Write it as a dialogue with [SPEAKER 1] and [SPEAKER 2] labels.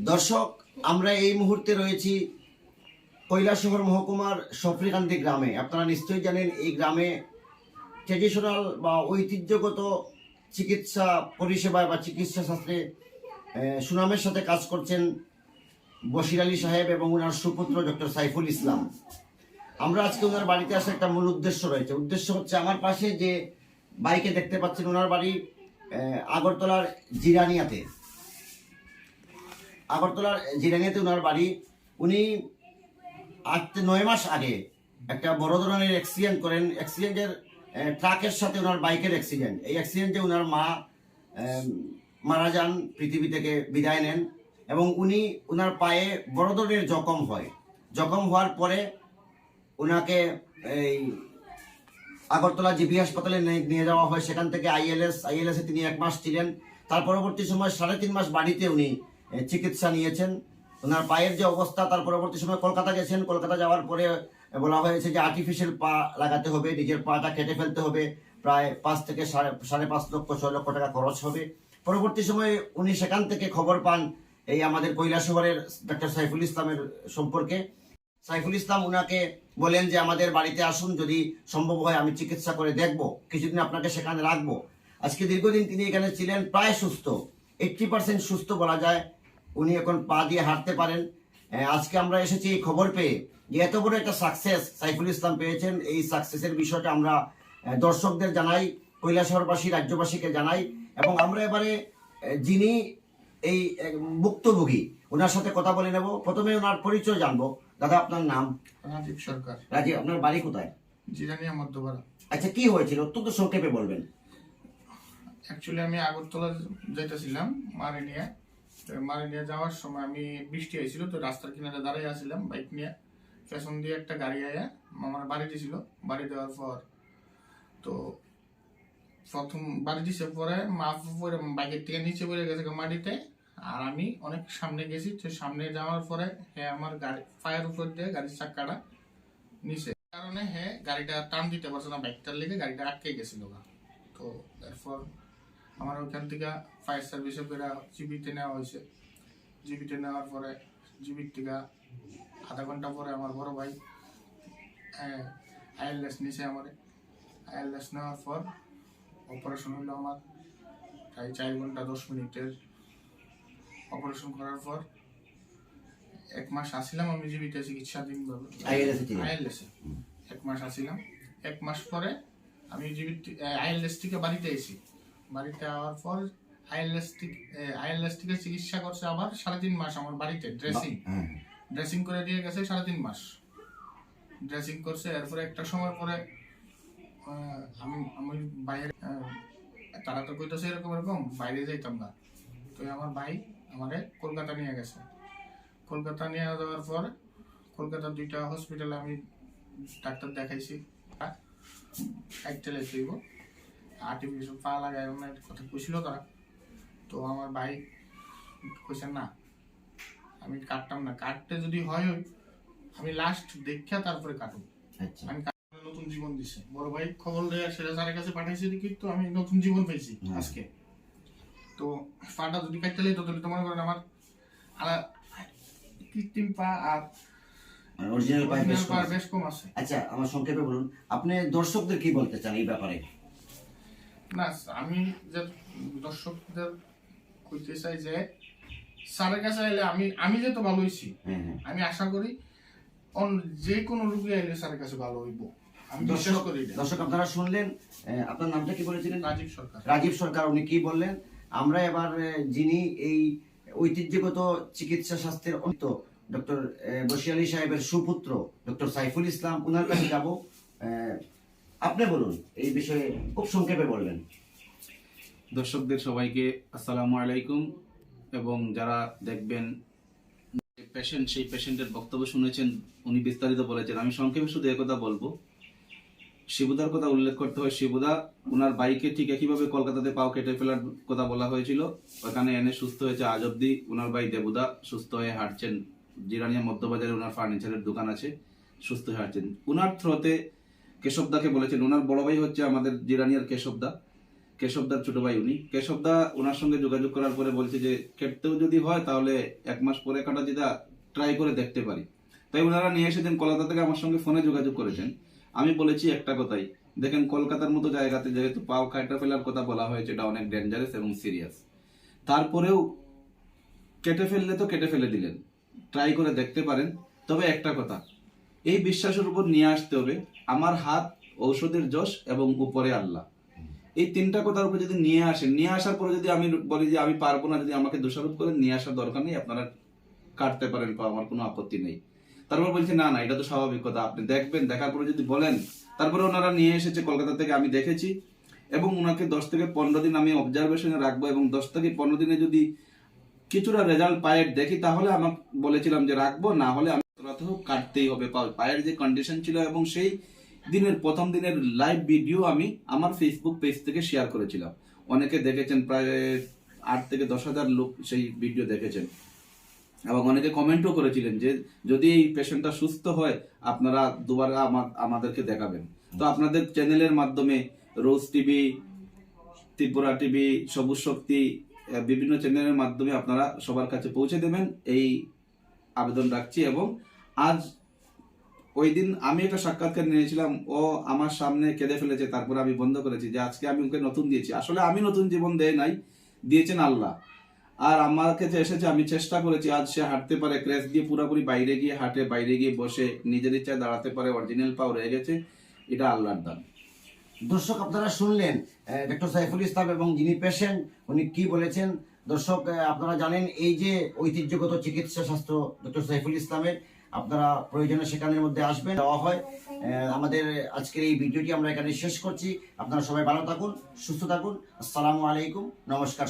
[SPEAKER 1] দর্শক, আমরা এই মুহূর্তে রয়েছি কৈলাসহর মহকুমার সফরিকান্দি গ্রামে। আপনারা নিশ্চয়ই জানেন এই গ্রামে ট্র্যাডিশনাল বা ঐতিহ্যগত চিকিৎসা পরিষেবা বা চিকিৎসা শাস্ত্রে সুনামের সাথে কাজ করছেন বশির আলী সাহেব এবং ওনার সুপুত্র ডক্টর সাইফুল ইসলাম। আমরা আজকে ওনার বাড়িতে আসার একটা মূল উদ্দেশ্য রয়েছে। উদ্দেশ্য হচ্ছে, আমার পাশে যে বাড়িকে দেখতে পাচ্ছেন, ওনার বাড়ি আগরতলার জিরানিয়াতে। ওনার বাড়ি। উনি 8-9 মাস আগে একটা বড় ধরনের অ্যাক্সিডেন্ট করেন। অ্যাক্সিডেন্টের ট্রাকের সাথে ওনার বাইকের অ্যাক্সিডেন্ট। এই অ্যাক্সিডেন্টে ওনার মা মারা যান, পৃথিবী থেকে বিদায় নেন, এবং ওনার পায়ে বড় ধরনের জখম হয়। জখম হওয়ার পরে ওনাকে এই আগরতলা জিবি হাসপাতালে নিয়ে যাওয়া হয়। সেখান থেকে আইএলএসে তিনি 1 মাস ছিলেন। তার পরবর্তী সময় 3.5 মাস বাড়িতে উনি চিকিৎসা নিয়েছেন। ওনার পায়ের যে অবস্থা, তার পরবর্তী সময় কলকাতা গেছেন। কলকাতা যাওয়ার পরে বলা হয়েছে যে আর্টিফিশিয়াল পা লাগাতে হবে, নিজের পাটা কেটে ফেলতে হবে, প্রায় 5 থেকে 5.5 লক্ষ 6 লক্ষ টাকা খরচ হবে। পরবর্তী সময়ে উনি সেখান থেকে খবর পান এই আমাদের কৈলাসহরের ডক্টর সাইফুল ইসলামের সম্পর্কে। সাইফুল ইসলাম ওনাকে বলেন যে আমাদের বাড়িতে আসুন, যদি সম্ভব হয় আমি চিকিৎসা করে দেখব, কিছুদিন আপনাকে সেখানে রাখবো। আজকে দীর্ঘদিন তিনি এখানে ছিলেন, প্রায় সুস্থ, 80% সুস্থ বলা যায়। উনি এখন পা দিয়ে হাঁটতে পারেন। আজকে আমরা এসেছি এই খবর পেয়ে যে এত বড় একটা সাকসেস সাইফুল ইসলাম পেয়েছেন। এই সাকসেসের বিষয়টা আমরা দর্শকদের জানাই, কৈলাসহরবাসী, রাজ্যবাসীকে জানাই, এবং আমরা এবারে যিনি এই ভুক্তভোগী ওনার সাথে কথা বলে নেব। প্রথমে ওনার পরিচয় জানবো। দাদা, আপনার নাম?
[SPEAKER 2] রাজীব সরকার।
[SPEAKER 1] রাজীব, আপনার বাড়ি কোথায়?
[SPEAKER 2] জিরানিয়া মধ্যপাড়া।
[SPEAKER 1] আচ্ছা, কি হয়েছিল অত্যন্ত সংক্ষেপে বলবেন।
[SPEAKER 2] অ্যাকচুয়ালি আমি আগরতলা যাইতেছিলাম মারি নিয়ে যাওয়ার সময় আমি বৃষ্টি হয়েছিল, তো রাস্তার কিনারে দাঁড়িয়ে আসছিলাম বাইক নিয়ে। পেছন দিয়ে একটা গাড়ি আয়া আমার বাড়ি দিয়েছিল। বাড়ি দেওয়ার পর তো প্রথম বাড়ি দিছে, পরে মা পরে বাইকের থেকে নিচে পড়ে গেছে মাটিতে। আর আমি অনেক সামনে গেছি, তো সামনে যাওয়ার পরে হ্যাঁ আমার গাড়ি পায়ের উপর দিয়ে গাড়ির চাকাটা নিচে কারণে হ্যাঁ গাড়িটা টান দিতে পারছে না, বাইকটার লেগে গাড়িটা আটকে গেছিল। তো এরপর আমার ওইখান থেকে ফায়ার সার্ভিসে করে জিবিতে নেওয়া হয়েছে। জিবিতে নেওয়ার পরে জিবির থেকে আধা ঘন্টা পরে আমার বড় ভাই আইএলএস নিছে। আইএলএস নেওয়ার পর অপারেশন হলো আমার প্রায় 4 ঘন্টা 10 মিনিটের। অপারেশন করার পর 1 মাস আসছিলাম আমি জীবিত চিকিৎসাধীন ভাবে আইএলএসে। 1 মাস আসছিলাম। 1 মাস পরে আমি আইএলএস থেকে বাড়িতে এসেছি। বাড়িতে আওয়ার পর আইএলএস থেকে চিকিৎসা করছে আবার 3.5 মাস আমার বাড়িতে। ড্রেসিং করে দিয়ে গেছে 3.5 মাস ড্রেসিং করছে। এরপরে একটা সময় পরে আমি বাইরে, তারা তো কইতেছে এরকম বাইরে যাইতাম না। তো আমার ভাই আমারে কলকাতা নিয়ে গেছে। কলকাতা নিয়ে যাওয়ার পর কলকাতার 2টা হসপিটালে আমি ডাক্তার দেখাইছি। আর্টিফিশিয়াল পা লাগায় কথা কইছিল তারা। তো আমার ভাই কইছে না, আমি কাটতাম না, কাটতে যদি হয় আমি লাস্ট দেখা তারপরে কাটব। আমি নতুন জীবন দিছে বড় ভাই। খবর দেয়া সেটা স্যারের কাছে পাঠাইছে, কিন্তু আমি নতুন জীবন পেয়েছি আজকে। তো পাটা যদি কাটতে লাগে তাহলে তোমার করেন আমার কৃত্রিম পা আর
[SPEAKER 1] অরিজিনাল পা
[SPEAKER 2] বেশ কম আছে।
[SPEAKER 1] আচ্ছা, আমার সংক্ষেপে বলুন, আপনি দর্শকদের কি বলতে চান এই ব্যাপারে?
[SPEAKER 2] না, আমি যে দর্শকদের কইতে চাই যে স্যারের কাছে এলে আমি যে তো ভালো হইছি, আমি আশা করি যে কোনো রোগী এলে স্যারের কাছে ভালো হইব। আমি বিশ্বাস করি।
[SPEAKER 1] দর্শক, আপনারা শুনলেন, আপনার নামটা কি বলেছিলেন?
[SPEAKER 2] রাজীব সরকার।
[SPEAKER 1] রাজীব সরকার, উনি কি বললেন। আমরা এবার যিনি এই ঐতিহ্যগত চিকিৎসা শাস্ত্রের অন্ত ডক্টর বশির আলী সাহেবের সুপুত্র ডক্টর সাইফুল ইসলাম, ওনার কাছে যাব। আপনি বলুন এই বিষয়ে, খুব সংক্ষেপে বলবেন।
[SPEAKER 3] দর্শকদের সবাইকে আসসালামু আলাইকুম, এবং যারা দেখবেন পেশেন্ট, সেই পেশেন্টের বক্তব্য শুনেছেন, উনি বিস্তারিত বলেছেন। আমি সংক্ষেপে শুধু একথা বলবো, শিবুদার কথা উল্লেখ করতে হয়। শিবুদা ওনার বাইকে ঠিক একইভাবে কলকাতাতে পাও কেটে ফেলার কথা বলা হয়েছিল, ওখানে এনে সুস্থ হয়েছে। আজ অব্দি ওনার ভাই দেবুদা সুস্থ হয়ে হাঁটছেন। জিরানিয়া মধ্যবাজারে ওনার ফার্নিচারের দোকান আছে, সুস্থ হয়ে হাঁটছেন। ওনার থ্রোতে কেশবদাকে বলেছেন, ওনার বড় ভাই হচ্ছে আমাদের জিরানিয়ার কেশবদা। কেশবদার ছোট ভাই উনি। কেশবদা ওনার সঙ্গে যোগাযোগ করার পরে বলছে যে কেটতেও যদি হয় তাহলে 1 মাস পরে কাটা যেটা ট্রাই করে দেখতে পারি। তাই ওনারা নিয়ে এসেছেন কলকাতা থেকে, আমার সঙ্গে ফোনে যোগাযোগ করেছেন। আমি বলেছি একটা কথাই, দেখেন কলকাতার মতো জায়গাতে যেহেতু পাও কাটা ফেলার কথা বলা হয়েছে, এটা অনেক ডেঞ্জারাস এবং সিরিয়াস। তারপরেও কেটে ফেললে তো কেটে ফেলে দিলেন, ট্রাই করে দেখতে পারেন। তবে একটা কথা, এই বিশ্বাসের উপর নিয়ে আসতে হবে, আমার হাত, ঔষধের যশ এবং উপরে আল্লাহ। এই 3টা কথার উপর যদি নিয়ে আসেন, নিয়ে আসার পরে যদি আমি বলি যে আমি পারবো না, যদি আমাকে দোষারোপ করেন, নিয়ে আসার দরকার নেই, আপনারা কাটতে পারেন, আমার কোনো আপত্তি নেই। তারপর বলছে না না এটা তো স্বাভাবিক কথা, আপনি দেখবেন, দেখার পরে যদি বলেন। তারপরে ওনারা নিয়ে এসেছে কলকাতা থেকে, আমি দেখেছি, এবং ওনাকে 10 থেকে 15 দিন আমি অবজারভেশনে রাখবো, এবং 10 থেকে 15 দিনে যদি কিছুটা রেজাল্ট পায়ের দেখি তাহলে আমাকে বলেছিলাম যে রাখবো, না হলে আমি কাটতেই হবে। পায়ের যে কন্ডিশন ছিল, এবং সেই দিনের প্রথম দিনের লাইভ ভিডিও আমি আমার ফেসবুক পেজ থেকে শেয়ার করেছিলাম। অনেকে দেখেছেন, প্রায় 8 থেকে 10,000 লোক সেই ভিডিও দেখেছেন, এবং অনেকে কমেন্টও করেছিলেন যে যদি এই পেশেন্টটা সুস্থ হয় আপনারা দুবার আমাদেরকে দেখাবেন। তো আপনাদের চ্যানেলের মাধ্যমে, রোজ টিভি, ত্রিপুরা টিভি, সবুজ শক্তি, বিভিন্ন চ্যানেলের মাধ্যমে আপনারা সবার কাছে পৌঁছে দেবেন, এই আবেদন রাখছি। এবং আজ ওই দিন আমি একটা সাক্ষাৎকার নিয়েছিলাম, ও আমার সামনে কেঁদে ফেলেছে, তারপরে আমি বন্ধ করেছি, যে আজকে আমি ওকে নতুন দিয়েছি। আসলে আমি নতুন জীবন দেয় নাই, দিয়েছেন আল্লাহ। আর আমার কাছে এসেছে, আমি চেষ্টা করেছি, আজ সে হাঁটতে পারে, ক্রেস দিয়ে পুরোপুরি বাইরে গিয়ে হাঁটে, বাইরে গিয়ে বসে নিজের ইচ্ছায় দাঁড়াতে পারে, অরিজিনাল পাও রয়ে গেছে, এটা আল্লাহর দান।
[SPEAKER 1] দর্শক আপনারা শুনলেন ডক্টর সাইফুল ইসলাম এবং যিনি পেশেন্ট উনি কি বলেছেন। দর্শক আপনারা জানেন এই যে ঐতিহ্যগত চিকিৎসা শাস্ত্র ডক্টর সাইফুল ইসলামের, আপনারা প্রয়োজনে সেখানের মধ্যে আসবেন, দেওয়া হয়। আমাদের আজকের এই ভিডিওটি আমরা এখানে শেষ করছি। আপনারা সবাই ভালো থাকুন, সুস্থ থাকুন। আসসালামু আলাইকুম, নমস্কার।